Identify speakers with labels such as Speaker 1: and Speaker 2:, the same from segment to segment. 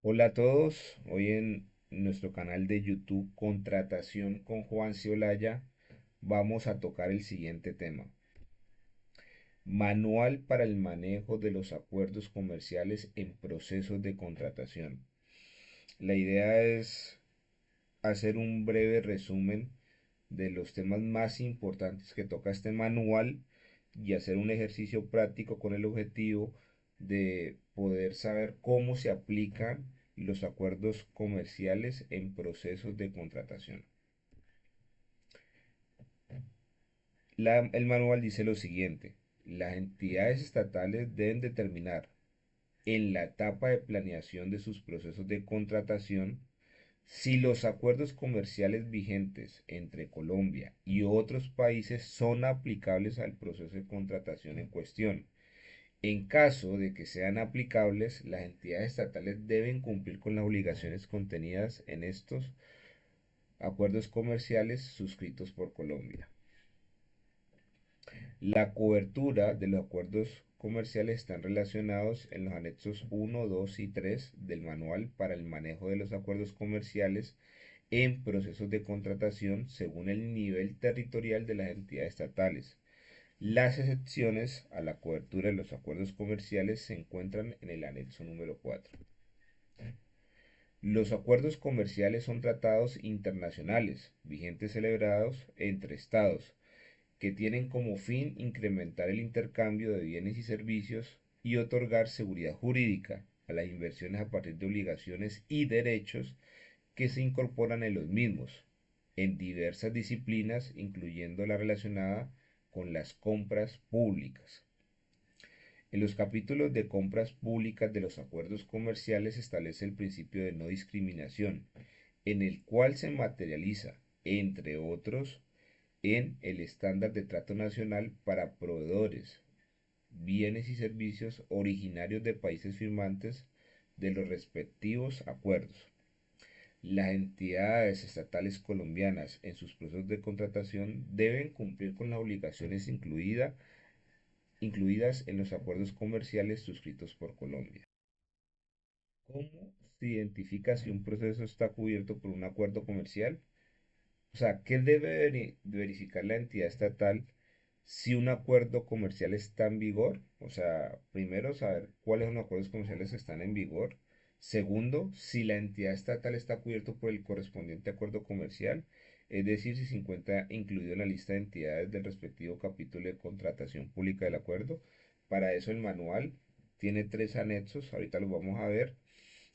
Speaker 1: Hola a todos, hoy en nuestro canal de YouTube Contratación con Juan Olaya vamos a tocar el siguiente tema. Manual para el manejo de los acuerdos comerciales en procesos de contratación. La idea es hacer un breve resumen de los temas más importantes que toca este manual y hacer un ejercicio práctico con el objetivo de poder saber cómo se aplican los acuerdos comerciales en procesos de contratación. El manual dice lo siguiente: las entidades estatales deben determinar en la etapa de planeación de sus procesos de contratación si los acuerdos comerciales vigentes entre Colombia y otros países son aplicables al proceso de contratación en cuestión. En caso de que sean aplicables, las entidades estatales deben cumplir con las obligaciones contenidas en estos acuerdos comerciales suscritos por Colombia. La cobertura de los acuerdos comerciales están relacionados en los anexos 1, 2 y 3 del Manual para el manejo de los acuerdos comerciales en procesos de contratación según el nivel territorial de las entidades estatales. Las excepciones a la cobertura de los acuerdos comerciales se encuentran en el anexo número 4. Los acuerdos comerciales son tratados internacionales, vigentes celebrados entre estados, que tienen como fin incrementar el intercambio de bienes y servicios y otorgar seguridad jurídica a las inversiones a partir de obligaciones y derechos que se incorporan en los mismos, en diversas disciplinas, incluyendo la relacionada con las compras públicas. En los capítulos de compras públicas de los acuerdos comerciales se establece el principio de no discriminación, en el cual se materializa, entre otros, en el estándar de trato nacional para proveedores, bienes y servicios originarios de países firmantes de los respectivos acuerdos. Las entidades estatales colombianas en sus procesos de contratación deben cumplir con las obligaciones incluidas en los acuerdos comerciales suscritos por Colombia. ¿Cómo se identifica si un proceso está cubierto por un acuerdo comercial? O sea, ¿qué debe verificar la entidad estatal si un acuerdo comercial está en vigor? O sea, primero, saber cuáles son los acuerdos comerciales que están en vigor. Segundo, si la entidad estatal está cubierto por el correspondiente acuerdo comercial, es decir, si se encuentra incluido en la lista de entidades del respectivo capítulo de contratación pública del acuerdo. Para eso el manual tiene tres anexos, ahorita los vamos a ver,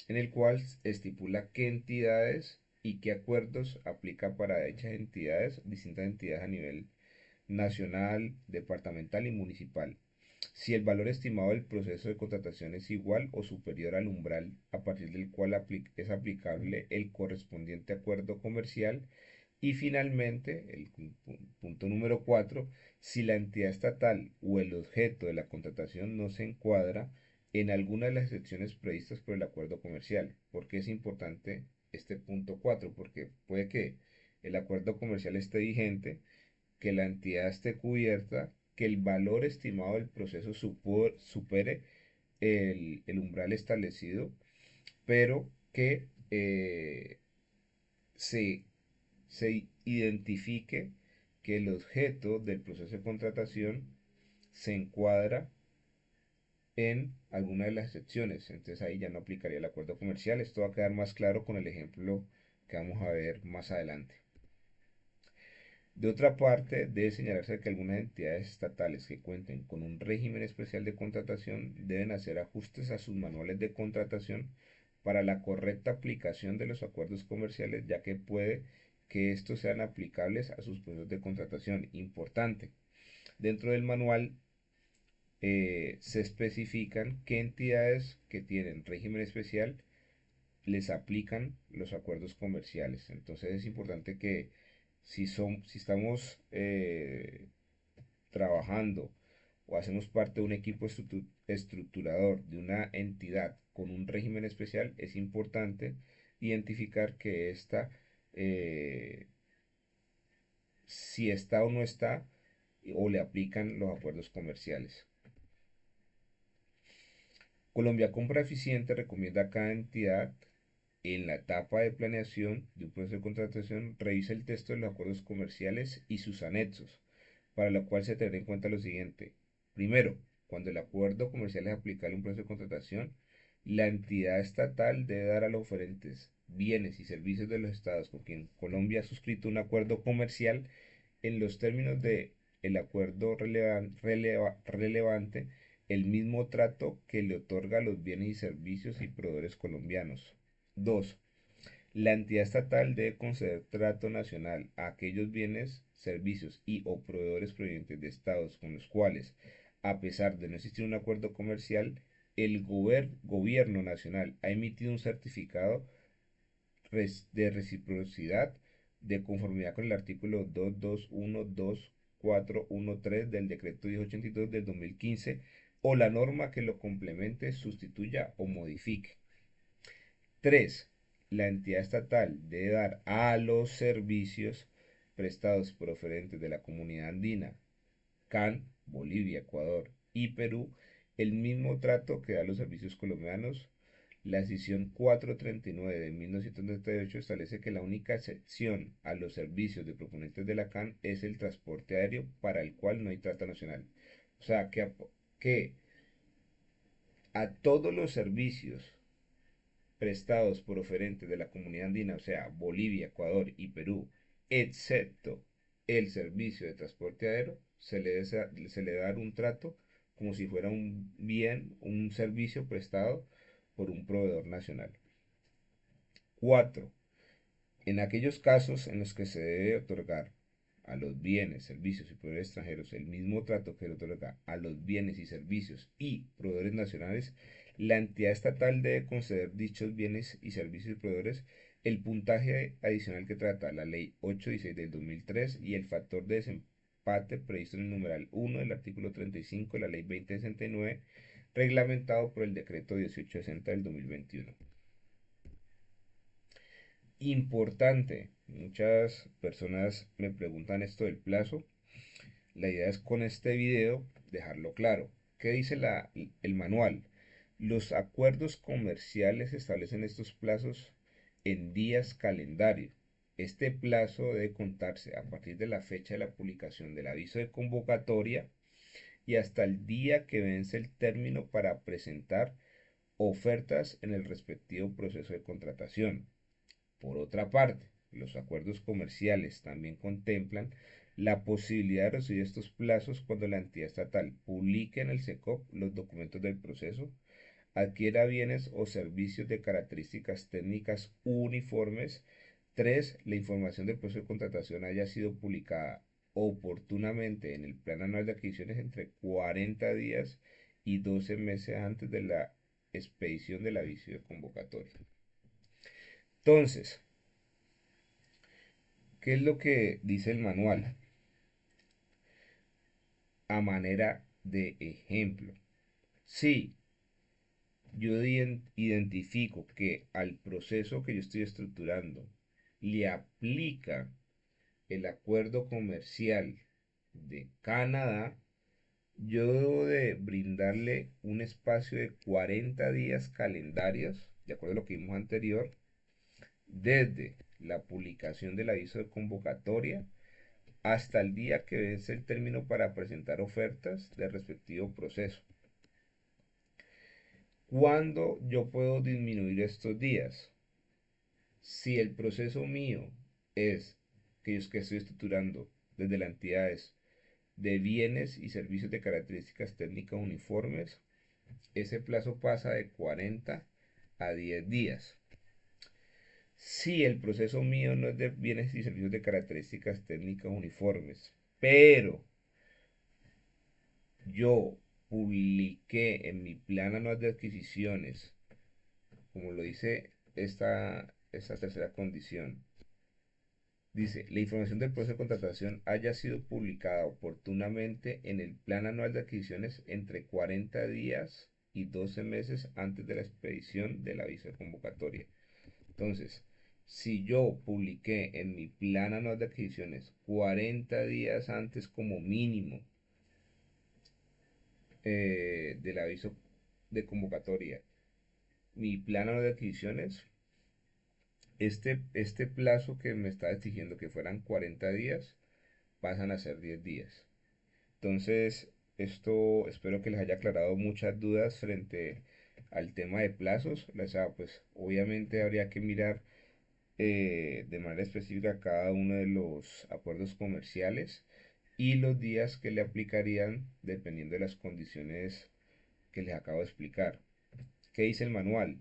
Speaker 1: en el cual estipula qué entidades y qué acuerdos aplica para dichas entidades, distintas entidades a nivel nacional, departamental y municipal. Si el valor estimado del proceso de contratación es igual o superior al umbral a partir del cual es aplicable el correspondiente acuerdo comercial. Y finalmente, el punto número 4, si la entidad estatal o el objeto de la contratación no se encuadra en alguna de las excepciones previstas por el acuerdo comercial. ¿Por qué es importante este punto 4? Porque puede que el acuerdo comercial esté vigente, que la entidad esté cubierta, que el valor estimado del proceso supere el umbral establecido, pero que se, se identifique que el objeto del proceso de contratación se encuadra en alguna de las excepciones. Entonces ahí ya no aplicaría el acuerdo comercial. Esto va a quedar más claro con el ejemplo que vamos a ver más adelante. De otra parte, debe señalarse que algunas entidades estatales que cuenten con un régimen especial de contratación deben hacer ajustes a sus manuales de contratación para la correcta aplicación de los acuerdos comerciales, ya que puede que estos sean aplicables a sus procesos de contratación. Importante, dentro del manual se especifican qué entidades que tienen régimen especial les aplican los acuerdos comerciales. Entonces es importante que si estamos trabajando o hacemos parte de un equipo estructurador de una entidad con un régimen especial, es importante identificar que esta, si está o no está, o le aplican los acuerdos comerciales. Colombia Compra Eficiente recomienda a cada entidad en la etapa de planeación de un proceso de contratación revisa el texto de los acuerdos comerciales y sus anexos, para lo cual se tendrá en cuenta lo siguiente. Primero, cuando el acuerdo comercial es aplicable a un proceso de contratación, la entidad estatal debe dar a los oferentes bienes y servicios de los estados con quien Colombia ha suscrito un acuerdo comercial en los términos de el acuerdo relevante el mismo trato que le otorga a los bienes y servicios y proveedores colombianos. 2. La entidad estatal debe conceder trato nacional a aquellos bienes, servicios y o proveedores provenientes de estados con los cuales, a pesar de no existir un acuerdo comercial, el gobierno nacional ha emitido un certificado de reciprocidad de conformidad con el artículo 2212413 del decreto 1082 del 2015 o la norma que lo complemente, sustituya o modifique. 3. La entidad estatal debe dar a los servicios prestados por oferentes de la Comunidad Andina, CAN, Bolivia, Ecuador y Perú, el mismo trato que da a los servicios colombianos. La decisión 439 de 1998 establece que la única excepción a los servicios de proponentes de la CAN es el transporte aéreo para el cual no hay trato nacional. O sea, que a todos los servicios prestados por oferentes de la Comunidad Andina, o sea, Bolivia, Ecuador y Perú, excepto el servicio de transporte aéreo, se le debe dar un trato como si fuera un bien, un servicio prestado por un proveedor nacional. 4. En aquellos casos en los que se debe otorgar a los bienes, servicios y proveedores extranjeros el mismo trato que le otorga a los bienes y servicios y proveedores nacionales, la entidad estatal debe conceder dichos bienes y servicios y proveedores el puntaje adicional que trata la Ley 816 del 2003 y el factor de desempate previsto en el numeral 1 del artículo 35 de la Ley 2069, reglamentado por el decreto 1860 del 2021. Importante, muchas personas me preguntan esto del plazo. La idea es con este video dejarlo claro. ¿Qué dice el manual? Los acuerdos comerciales establecen estos plazos en días calendario. Este plazo debe contarse a partir de la fecha de la publicación del aviso de convocatoria y hasta el día que vence el término para presentar ofertas en el respectivo proceso de contratación. Por otra parte, los acuerdos comerciales también contemplan la posibilidad de reducir estos plazos cuando la entidad estatal publique en el SECOP los documentos del proceso, adquiera bienes o servicios de características técnicas uniformes. 3. La información del proceso de contratación haya sido publicada oportunamente en el Plan Anual de Adquisiciones entre 40 días y 12 meses antes de la expedición del aviso de convocatoria. Entonces, ¿qué es lo que dice el manual? A manera de ejemplo. Si yo identifico que al proceso que yo estoy estructurando le aplica el acuerdo comercial de Canadá, yo debo de brindarle un espacio de 40 días calendarios, de acuerdo a lo que vimos anterior, desde la publicación del aviso de convocatoria hasta el día que vence el término para presentar ofertas del respectivo proceso. ¿Cuándo yo puedo disminuir estos días? Si el proceso mío es que yo que estoy estructurando desde las entidades de bienes y servicios de características técnicas uniformes, ese plazo pasa de 40 a 10 días. Si el proceso mío no es de bienes y servicios de características técnicas uniformes, pero yo publiqué en mi plan anual de adquisiciones, como lo dice esta tercera condición, dice, la información del proceso de contratación haya sido publicada oportunamente en el plan anual de adquisiciones entre 40 días y 12 meses antes de la expedición del aviso de convocatoria. Entonces, si yo publiqué en mi plan anual de adquisiciones 40 días antes como mínimo del aviso de convocatoria mi plan de adquisiciones, este plazo que me está exigiendo que fueran 40 días, pasan a ser 10 días. Entonces, esto espero que les haya aclarado muchas dudas frente al tema de plazos. O sea, pues obviamente habría que mirar de manera específica cada uno de los acuerdos comerciales y los días que le aplicarían dependiendo de las condiciones que les acabo de explicar. ¿Qué dice el manual?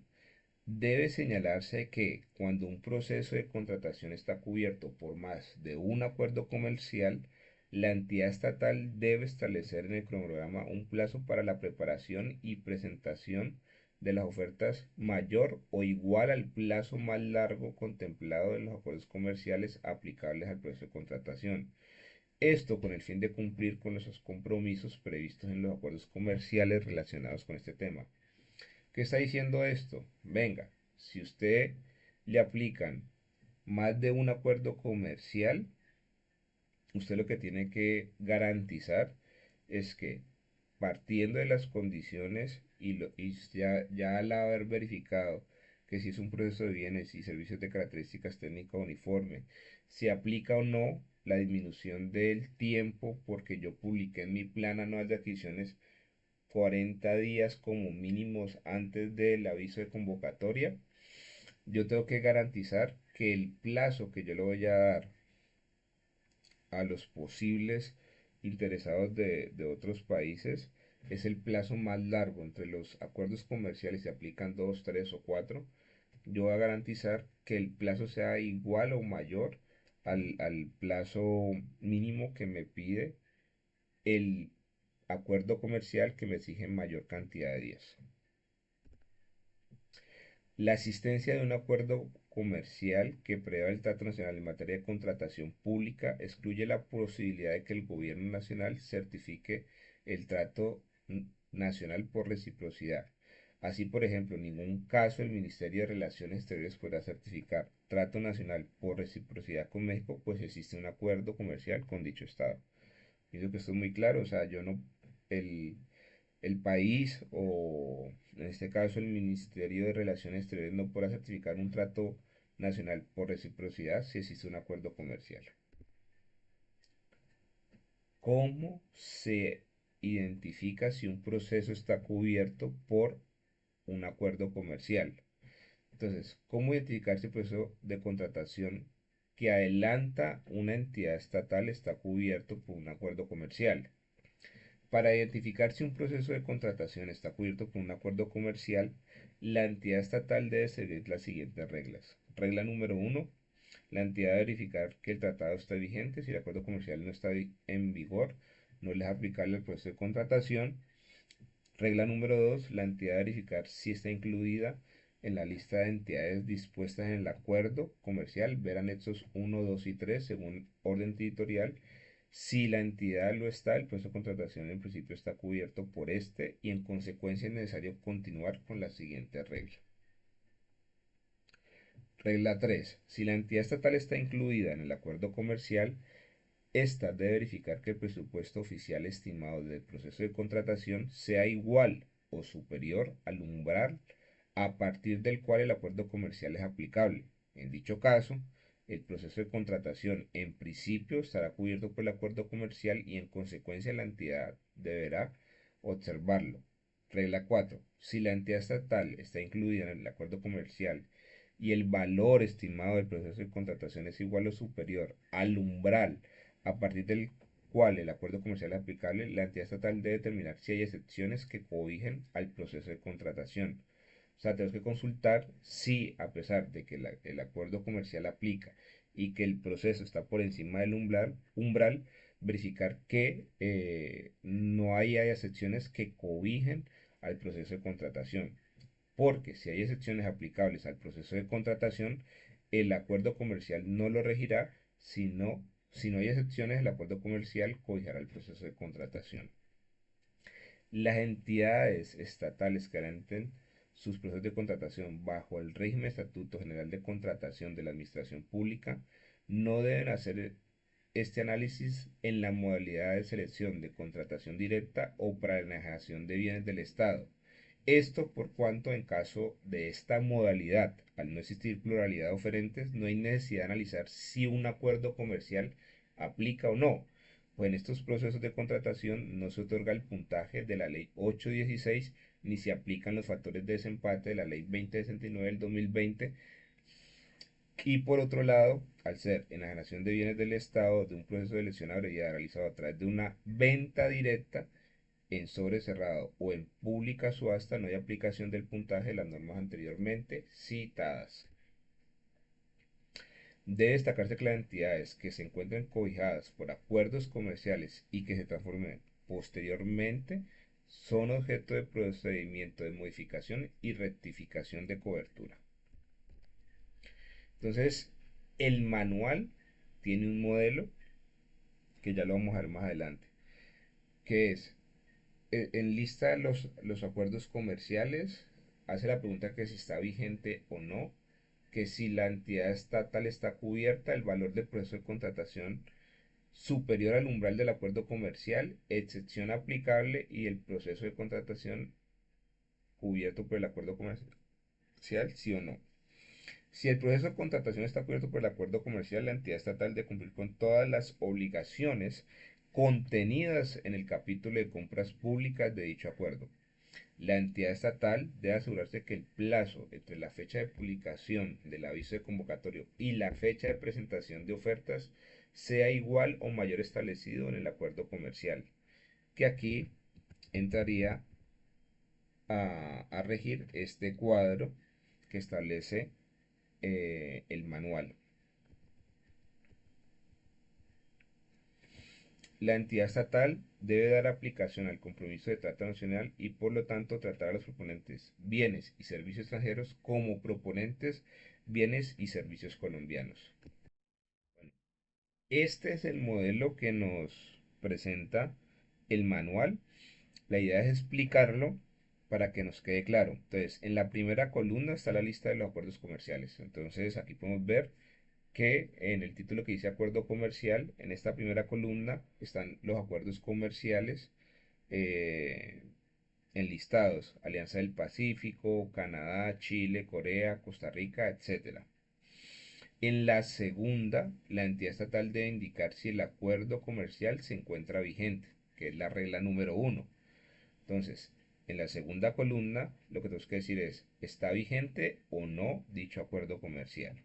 Speaker 1: Debe señalarse que cuando un proceso de contratación está cubierto por más de un acuerdo comercial, la entidad estatal debe establecer en el cronograma un plazo para la preparación y presentación de las ofertas mayor o igual al plazo más largo contemplado en los acuerdos comerciales aplicables al proceso de contratación. Esto con el fin de cumplir con los compromisos previstos en los acuerdos comerciales relacionados con este tema. ¿Qué está diciendo esto? Venga, si usted le aplican más de un acuerdo comercial, usted lo que tiene que garantizar es que partiendo de las condiciones y ya al haber verificado que si es un proceso de bienes y servicios de características técnicas uniforme, se aplica o no la disminución del tiempo porque yo publiqué en mi plan anual de adquisiciones 40 días como mínimos antes del aviso de convocatoria, yo tengo que garantizar que el plazo que yo le voy a dar a los posibles interesados de otros países es el plazo más largo. Entre los acuerdos comerciales se aplican dos, tres o cuatro. Yo voy a garantizar que el plazo sea igual o mayor al plazo mínimo que me pide el acuerdo comercial que me exige mayor cantidad de días. La existencia de un acuerdo comercial que prevea el trato nacional en materia de contratación pública excluye la posibilidad de que el gobierno nacional certifique el trato nacional por reciprocidad. Así, por ejemplo, en ningún caso el Ministerio de Relaciones Exteriores podrá certificar trato nacional por reciprocidad con México, pues existe un acuerdo comercial con dicho Estado. Pienso que esto es muy claro, o sea, yo no, el, el país o en este caso el Ministerio de Relaciones Exteriores no podrá certificar un trato nacional por reciprocidad si existe un acuerdo comercial. ¿Cómo se identifica si un proceso está cubierto por un acuerdo comercial? Entonces, ¿cómo identificar si el proceso de contratación que adelanta una entidad estatal está cubierto por un acuerdo comercial? Para identificar si un proceso de contratación está cubierto por un acuerdo comercial, la entidad estatal debe seguir las siguientes reglas. Regla número uno, la entidad debe verificar que el tratado está vigente. Si el acuerdo comercial no está en vigor, no le es aplicable el proceso de contratación. Regla número 2, la entidad debe verificar si está incluida en la lista de entidades dispuestas en el acuerdo comercial, ver anexos uno, 2 y 3 según orden editorial. Si la entidad lo está, el proceso de contratación en principio está cubierto por este y en consecuencia es necesario continuar con la siguiente regla. Regla 3. Si la entidad estatal está incluida en el acuerdo comercial, esta debe verificar que el presupuesto oficial estimado del proceso de contratación sea igual o superior al umbral a partir del cual el acuerdo comercial es aplicable. En dicho caso, el proceso de contratación en principio estará cubierto por el acuerdo comercial y en consecuencia la entidad deberá observarlo. Regla 4. Si la entidad estatal está incluida en el acuerdo comercial y el valor estimado del proceso de contratación es igual o superior al umbral a partir del cual el acuerdo comercial es aplicable, la entidad estatal debe determinar si hay excepciones que cobijen al proceso de contratación. O sea, tenemos que consultar si, a pesar de que el acuerdo comercial aplica y que el proceso está por encima del umbral verificar que no haya excepciones que cobijen al proceso de contratación. Porque si hay excepciones aplicables al proceso de contratación, el acuerdo comercial no lo regirá, si no hay excepciones, el acuerdo comercial cobijará el proceso de contratación. Las entidades estatales que garanten sus procesos de contratación bajo el régimen Estatuto General de Contratación de la Administración Pública no deben hacer este análisis en la modalidad de selección de contratación directa o para la enajenación de bienes del Estado Esto por cuanto en caso de esta modalidad, al no existir pluralidad de oferentes, no hay necesidad de analizar si un acuerdo comercial aplica o no, pues en estos procesos de contratación no se otorga el puntaje de la ley 816 ni se aplican los factores de desempate de la ley 2069 del 2020. Y por otro lado, al ser enajenación de bienes del Estado de un proceso de elección abreviada realizado a través de una venta directa, en sobre cerrado o en pública subasta no hay aplicación del puntaje de las normas anteriormente citadas. Debe destacarse que las entidades que se encuentren cobijadas por acuerdos comerciales y que se transformen posteriormente son objeto de procedimiento de modificación y rectificación de cobertura. Entonces, el manual tiene un modelo que ya lo vamos a ver más adelante, que es enlista los acuerdos comerciales, hace la pregunta que si está vigente o no, que si la entidad estatal está cubierta, el valor del proceso de contratación superior al umbral del acuerdo comercial, excepción aplicable y el proceso de contratación cubierto por el acuerdo comercial, sí o no. Si el proceso de contratación está cubierto por el acuerdo comercial, la entidad estatal debe cumplir con todas las obligaciones contenidas en el capítulo de compras públicas de dicho acuerdo. La entidad estatal debe asegurarse que el plazo entre la fecha de publicación del aviso de convocatorio y la fecha de presentación de ofertas sea igual o mayor establecido en el acuerdo comercial, que aquí entraría a regir este cuadro que establece el manual. La entidad estatal debe dar aplicación al compromiso de trata nacional y por lo tanto tratar a los proponentes bienes y servicios extranjeros como proponentes bienes y servicios colombianos. Bueno, este es el modelo que nos presenta el manual. La idea es explicarlo para que nos quede claro. Entonces, en la primera columna está la lista de los acuerdos comerciales. Entonces, aquí podemos ver que en el título que dice acuerdo comercial, en esta primera columna están los acuerdos comerciales eh, enlistados: Alianza del Pacífico, Canadá, Chile, Corea, Costa Rica, etcétera. En la segunda, la entidad estatal debe indicar si el acuerdo comercial se encuentra vigente, que es la regla número uno. Entonces, en la segunda columna, lo que tenemos que decir es, ¿está vigente o no dicho acuerdo comercial?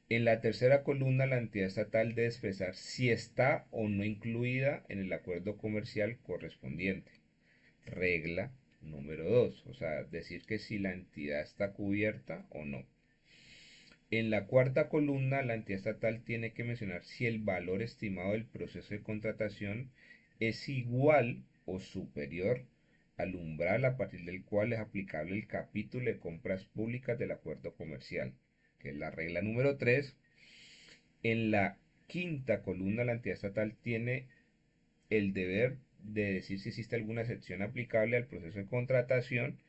Speaker 1: En la tercera columna, la entidad estatal debe expresar si está o no incluida en el acuerdo comercial correspondiente. Regla número 2, o sea, decir que si la entidad está cubierta o no. En la cuarta columna, la entidad estatal tiene que mencionar si el valor estimado del proceso de contratación es igual o superior al umbral a partir del cual es aplicable el capítulo de compras públicas del acuerdo comercial, que es la regla número 3. En la quinta columna, la entidad estatal tiene el deber de decir si existe alguna excepción aplicable al proceso de contratación,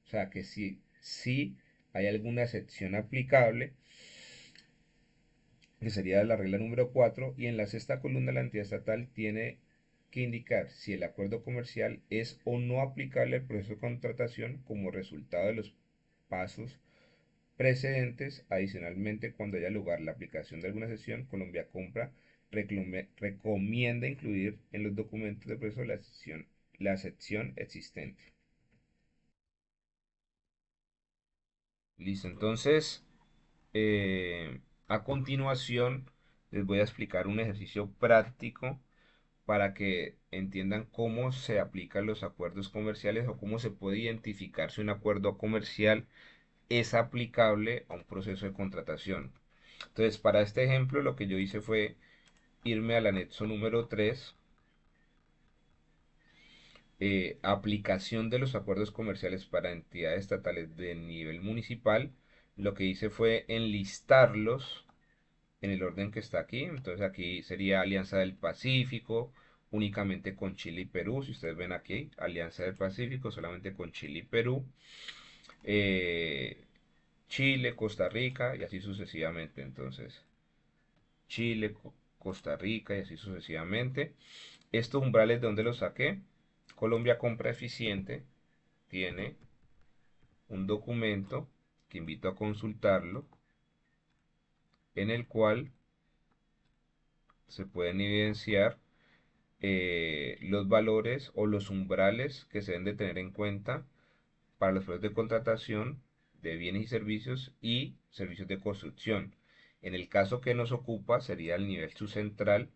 Speaker 1: o sea, que si hay alguna excepción aplicable, que sería la regla número 4. Y en la sexta columna, la entidad estatal tiene que indicar si el acuerdo comercial es o no aplicable al proceso de contratación como resultado de los pasos precedentes. Adicionalmente, cuando haya lugar la aplicación de alguna sesión, Colombia Compra recomienda incluir en los documentos de proceso la sección existente. Listo, entonces a continuación les voy a explicar un ejercicio práctico para que entiendan cómo se aplican los acuerdos comerciales o cómo se puede identificar si un acuerdo comercial es aplicable a un proceso de contratación. Entonces, para este ejemplo, lo que yo hice fue irme al anexo número 3, aplicación de los acuerdos comerciales para entidades estatales de nivel municipal. Lo que hice fue enlistarlos en el orden que está aquí. Entonces aquí sería Alianza del Pacífico, únicamente con Chile y Perú. Si ustedes ven aquí, Alianza del Pacífico solamente con Chile y Perú. Eh, Chile, Costa Rica y así sucesivamente. Entonces, Chile, Costa Rica y así sucesivamente. Estos umbrales, ¿de dónde los saqué? Colombia Compra Eficiente tiene un documento que invito a consultarlo, en el cual se pueden evidenciar los valores o los umbrales que se deben de tener en cuenta para los procesos de contratación de bienes y servicios de construcción. En el caso que nos ocupa sería el nivel subcentral,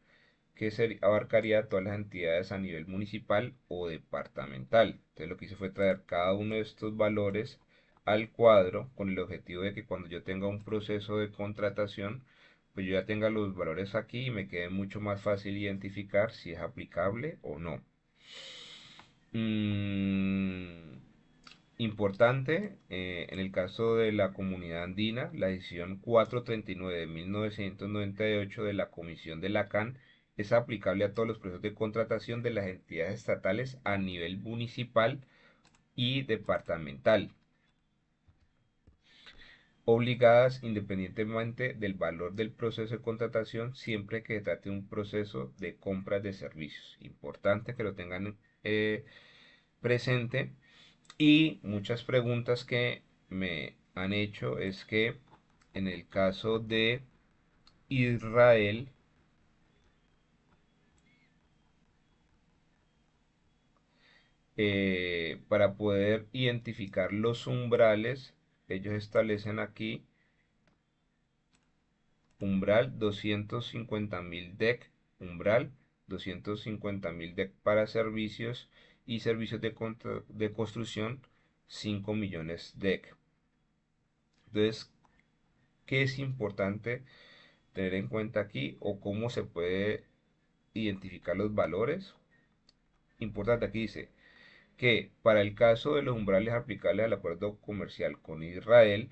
Speaker 1: que abarcaría todas las entidades a nivel municipal o departamental. Entonces lo que hice fue traer cada uno de estos valores al cuadro con el objetivo de que cuando yo tenga un proceso de contratación, pues yo ya tenga los valores aquí y me quede mucho más fácil identificar si es aplicable o no. Mm, Importante, en el caso de la comunidad andina, la decisión 439 de 1998 de la Comisión de la CAN es aplicable a todos los procesos de contratación de las entidades estatales a nivel municipal y departamental, obligadas independientemente del valor del proceso de contratación, siempre que se trate de un proceso de compra de servicios. Importante que lo tengan presente. Y muchas preguntas que me han hecho es que en el caso de Israel, para poder identificar los umbrales, ellos establecen aquí umbral 250.000 DEC, umbral 250.000 DEC para servicios y servicios de construcción 5 millones DEC. Entonces, ¿qué es importante tener en cuenta aquí o cómo se puede identificar los valores? Importante, aquí dice que para el caso de los umbrales aplicables al acuerdo comercial con Israel,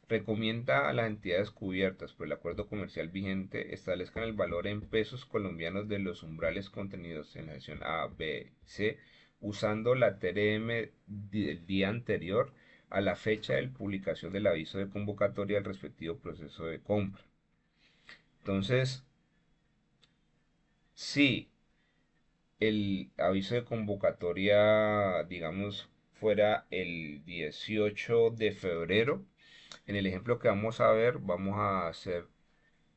Speaker 1: recomienda a las entidades cubiertas por el acuerdo comercial vigente establezcan el valor en pesos colombianos de los umbrales contenidos en la sección A, B, C, usando la TRM del día anterior a la fecha de publicación del aviso de convocatoria del respectivo proceso de compra. Entonces, si el aviso de convocatoria, digamos, fuera el 18 de febrero, en el ejemplo que vamos a ver, vamos a hacer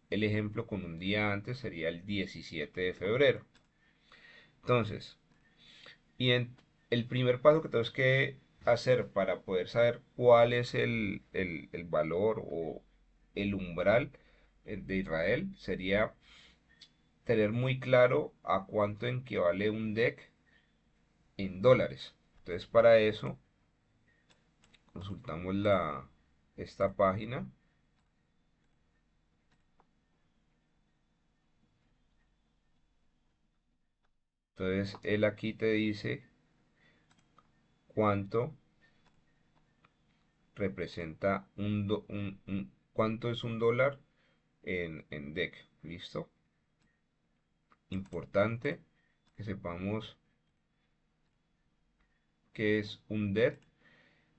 Speaker 1: el ejemplo con un día antes, sería el 17 de febrero. Entonces, y en el primer paso que tenemos que hacer para poder saber cuál es el valor o el umbral de Israel sería tener muy claro a cuánto equivale un DEC en dólares. Entonces, para eso consultamos esta página. Entonces, él aquí te dice cuánto representa cuánto es un dólar en DEC. ¿Listo? Importante que sepamos qué es un DEC,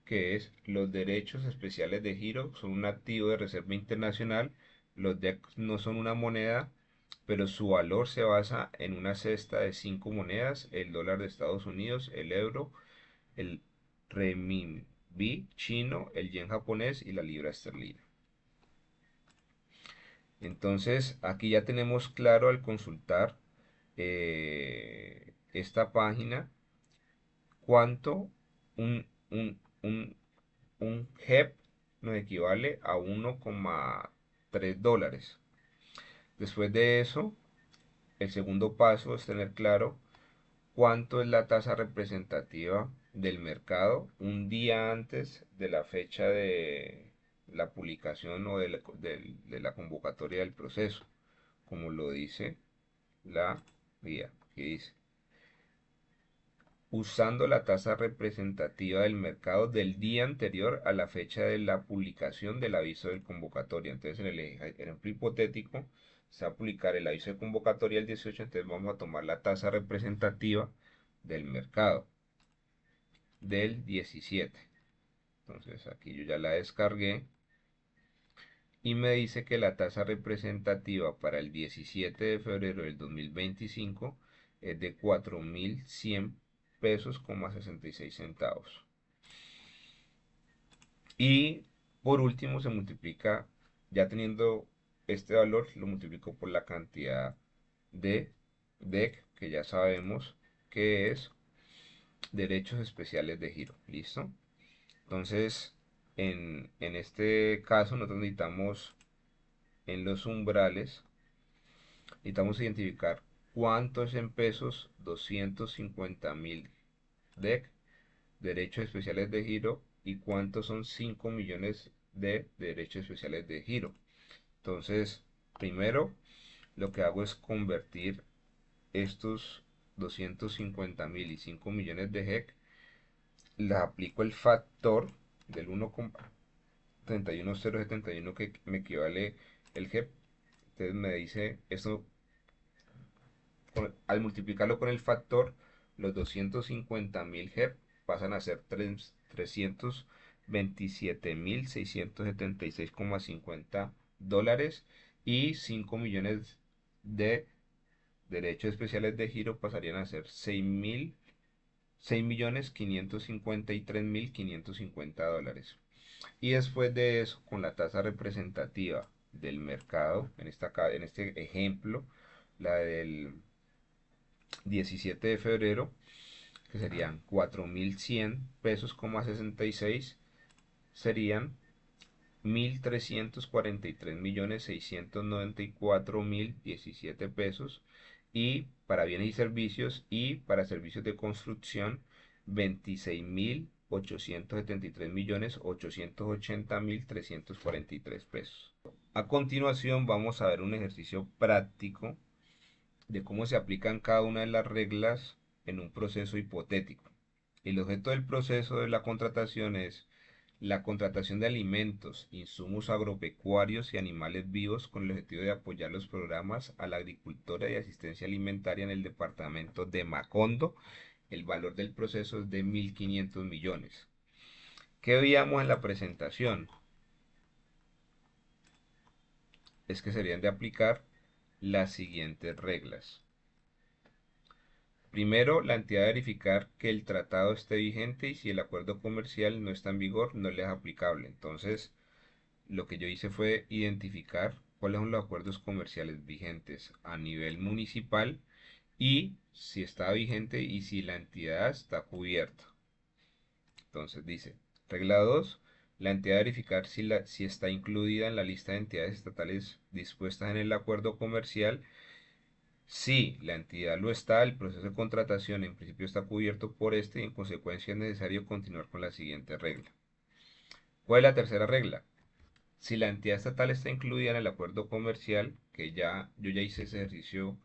Speaker 1: que es los derechos especiales de giro, son un activo de reserva internacional. Los DEC no son una moneda, pero su valor se basa en una cesta de cinco monedas: el dólar de Estados Unidos, el euro, el renminbi chino, el yen japonés y la libra esterlina. Entonces, aquí ya tenemos claro al consultar esta página cuánto un, un HEP nos equivale a 1,3 dólares. Después de eso, el segundo paso es tener claro cuánto es la tasa representativa del mercado un día antes de la fecha de la publicación o de la convocatoria del proceso, como lo dice la guía, que dice, usando la tasa representativa del mercado del día anterior a la fecha de la publicación del aviso de convocatoria. Entonces, en el ejemplo hipotético, se va a publicar el aviso de convocatoria el 18, entonces vamos a tomar la tasa representativa del mercado del 17. Entonces, aquí yo ya la descargué y me dice que la tasa representativa para el 17 de febrero del 2025 es de 4.100 pesos, 66 centavos. Y por último se multiplica, ya teniendo este valor, lo multiplico por la cantidad de DEC, que ya sabemos que es derechos especiales de giro. ¿Listo? Entonces, en este caso nosotros necesitamos en los umbrales, necesitamos identificar cuánto es en pesos 250.000 DEC, derechos especiales de giro, y cuántos son 5 millones de derechos especiales de giro. Entonces, primero lo que hago es convertir estos 250.000 y 5 millones de HEC, les aplico el factor del 1,31071 que me equivale el HEP. Entonces me dice esto, al multiplicarlo con el factor, los 250.000 HEP pasan a ser 327.676,50 dólares, y 5 millones de derechos especiales de giro pasarían a ser 6.553.550 dólares. Y después de eso, con la tasa representativa del mercado, en este ejemplo, la del 17 de febrero, que serían 4.100 pesos, 66, serían 1.343.694.017 pesos. Y para bienes y servicios, y para servicios de construcción, 26.873.880.343 pesos. A continuación vamos a ver un ejercicio práctico de cómo se aplican cada una de las reglas en un proceso hipotético. El objeto del proceso de la contratación es la contratación de alimentos, insumos agropecuarios y animales vivos con el objetivo de apoyar los programas a la agricultura y asistencia alimentaria en el departamento de Macondo. El valor del proceso es de 1.500 millones. ¿Qué veíamos en la presentación? Es que serían de aplicar las siguientes reglas. Primero, la entidad debe verificar que el tratado esté vigente, y si el acuerdo comercial no está en vigor, no le es aplicable. Entonces, lo que yo hice fue identificar cuáles son los acuerdos comerciales vigentes a nivel municipal, y si está vigente y si la entidad está cubierta. Entonces dice, regla 2, la entidad debe verificar si está incluida en la lista de entidades estatales dispuestas en el acuerdo comercial. Si la entidad lo está, el proceso de contratación en principio está cubierto por este, y en consecuencia es necesario continuar con la siguiente regla. ¿Cuál es la tercera regla? Si la entidad estatal está incluida en el acuerdo comercial, que yo ya hice ese ejercicio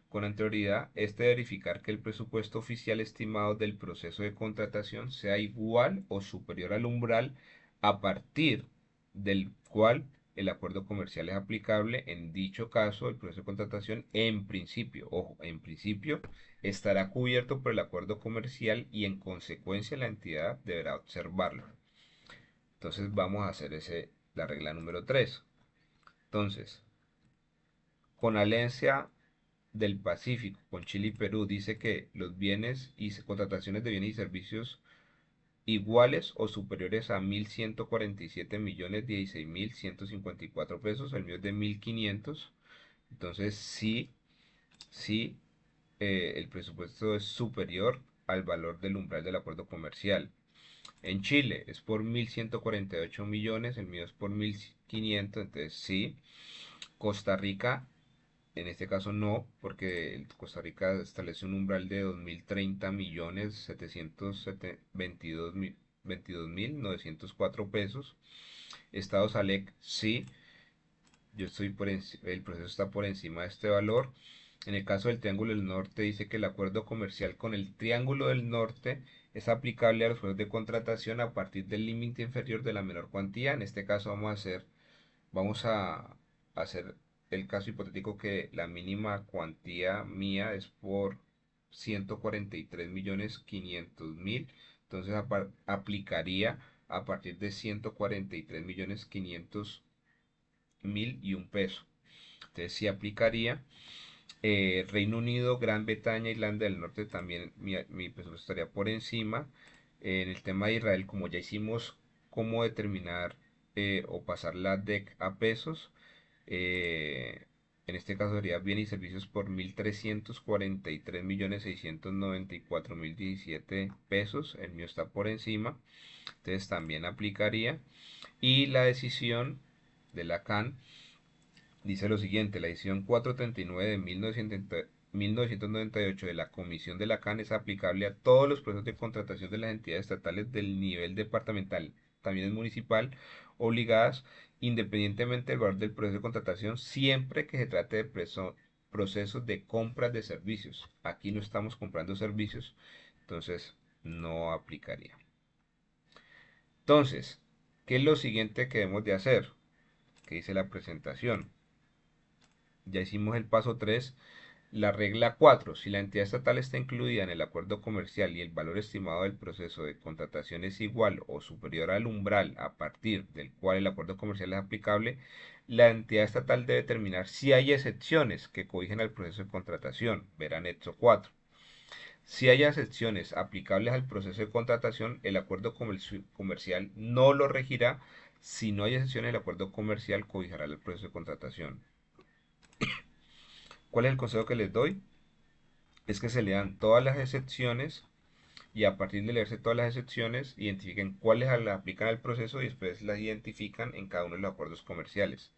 Speaker 1: con anterioridad, es de verificar que el presupuesto oficial estimado del proceso de contratación sea igual o superior al umbral a partir del cual el acuerdo comercial es aplicable. En dicho caso, el proceso de contratación, en principio, ojo, en principio, estará cubierto por el acuerdo comercial, y en consecuencia la entidad deberá observarlo. Entonces vamos a hacer la regla número 3. Entonces, con Alianza del Pacífico, con Chile y Perú, dice que los bienes y contrataciones de bienes y servicios iguales o superiores a 1.147.016.154 pesos, el mío es de 1.500. Entonces, sí, el presupuesto es superior al valor del umbral del acuerdo comercial. En Chile es por 1.148 millones, el mío es por 1.500, entonces sí. Costa Rica, en este caso no, porque Costa Rica establece un umbral de 2.030.722.904 pesos. Estados ALEC sí, el proceso está por encima de este valor. En el caso del Triángulo del Norte, dice que el acuerdo comercial con el Triángulo del Norte es aplicable a los procesos de contratación a partir del límite inferior de la menor cuantía. En este caso vamos a hacer el caso hipotético que la mínima cuantía mía es por 143.500.000. Entonces aplicaría a partir de 143.500.000 y un peso. Entonces sí aplicaría. Reino Unido, Gran Bretaña, Irlanda del Norte también mi presupuesto estaría por encima. En el tema de Israel, como ya hicimos cómo determinar o pasar la DEC a pesos. eh, en este caso sería bienes y servicios por 1.343.694.017 pesos. El mío está por encima, entonces también aplicaría. Y la decisión de la CAN dice lo siguiente: la decisión 439 de 1998 de la Comisión de la CAN es aplicable a todos los procesos de contratación de las entidades estatales del nivel departamental, también es municipal, obligadas, independientemente del valor del proceso de contratación, siempre que se trate de procesos de compras de servicios. Aquí no estamos comprando servicios, entonces no aplicaría. Entonces, ¿qué es lo siguiente que debemos de hacer? Que dice la presentación. Ya hicimos el paso 3. La regla 4. Si la entidad estatal está incluida en el acuerdo comercial y el valor estimado del proceso de contratación es igual o superior al umbral a partir del cual el acuerdo comercial es aplicable, la entidad estatal debe determinar si hay excepciones que cobijen al proceso de contratación. Ver anexo 4. Si hay excepciones aplicables al proceso de contratación, el acuerdo comercial no lo regirá. Si no hay excepciones, el acuerdo comercial cobijará el proceso de contratación. ¿Cuál es el consejo que les doy? Es que se lean todas las excepciones y a partir de leerse todas las excepciones, identifiquen cuáles las aplican al proceso y después las identifican en cada uno de los acuerdos comerciales.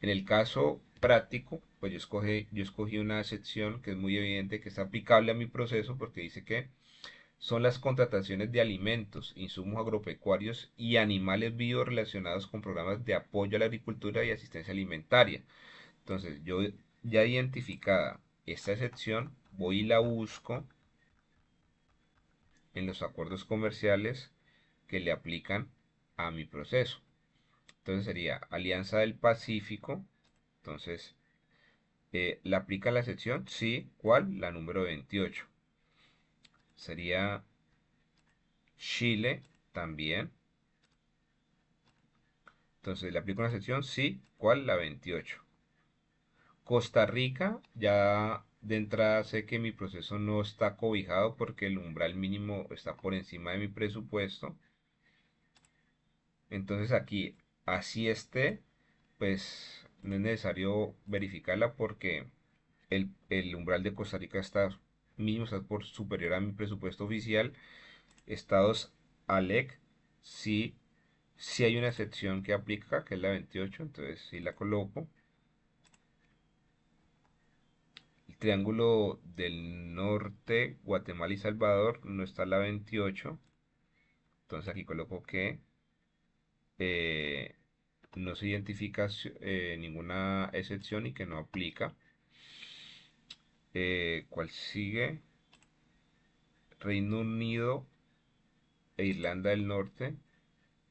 Speaker 1: En el caso práctico, pues yo escogí una excepción que es muy evidente que es aplicable a mi proceso porque dice que son las contrataciones de alimentos, insumos agropecuarios y animales vivos relacionados con programas de apoyo a la agricultura y asistencia alimentaria. Entonces, yo ya identificada esta excepción, voy y la busco en los acuerdos comerciales que le aplican a mi proceso. Entonces sería Alianza del Pacífico. Entonces, ¿le aplica la excepción? Sí. ¿Cuál? La número 28. Sería Chile también. Entonces, ¿le aplica una excepción? Sí. ¿Cuál? La 28. Costa Rica, ya de entrada sé que mi proceso no está cobijado porque el umbral mínimo está por encima de mi presupuesto. Entonces aquí, así esté, pues no es necesario verificarla porque el umbral de Costa Rica está mínimo, está por superior a mi presupuesto oficial. Estados ALEC, sí, sí hay una excepción que aplica, que es la 28, entonces sí la coloco. El Triángulo del Norte, Guatemala y Salvador, no está la 28. Entonces aquí coloco que eh, no se identifica ninguna excepción y que no aplica. ¿Cuál sigue? Reino Unido e Irlanda del Norte,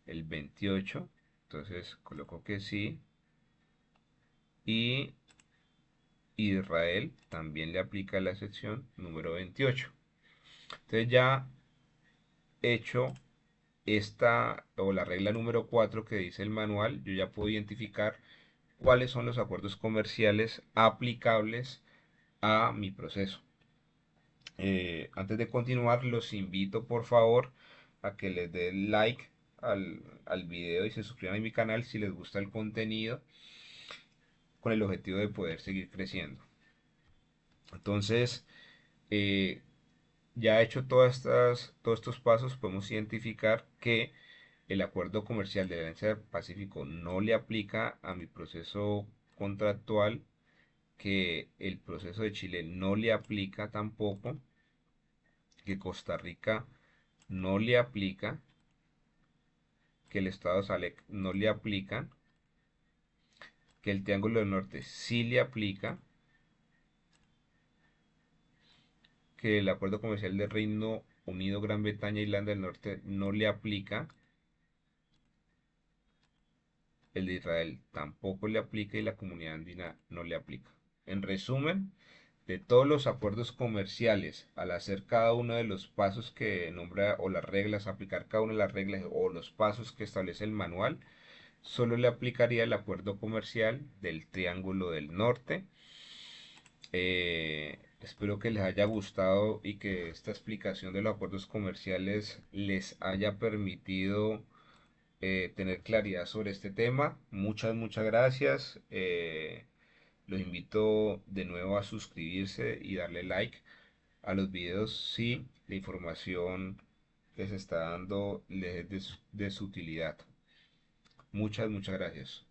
Speaker 1: el 28. Entonces coloco que sí. Y Israel también le aplica la excepción número 28. Entonces ya hecho esta o la regla número 4 que dice el manual, yo ya puedo identificar cuáles son los acuerdos comerciales aplicables a mi proceso. Antes de continuar, los invito por favor a que les den like al video y se suscriban a mi canal si les gusta el contenido con el objetivo de poder seguir creciendo. Entonces, eh, ya hecho todos estos pasos, podemos identificar que el acuerdo comercial de la Alianza del Pacífico no le aplica a mi proceso contractual, que el proceso de Chile no le aplica tampoco, que Costa Rica no le aplica, que el Estado SALEC no le aplica, que el Triángulo del Norte sí le aplica, que el acuerdo comercial del Reino Unido, Gran Bretaña e Irlanda del Norte no le aplica, el de Israel tampoco le aplica y la comunidad andina no le aplica. En resumen, de todos los acuerdos comerciales, al hacer cada uno de los pasos que nombra o las reglas, aplicar cada una de las reglas o los pasos que establece el manual, solo le aplicaría el acuerdo comercial del Triángulo del Norte. Espero que les haya gustado y que esta explicación de los acuerdos comerciales les haya permitido tener claridad sobre este tema. Muchas, muchas gracias. Los invito de nuevo a suscribirse y darle like a los videos si la información que se está dando les es de su utilidad. Muchas, muchas gracias.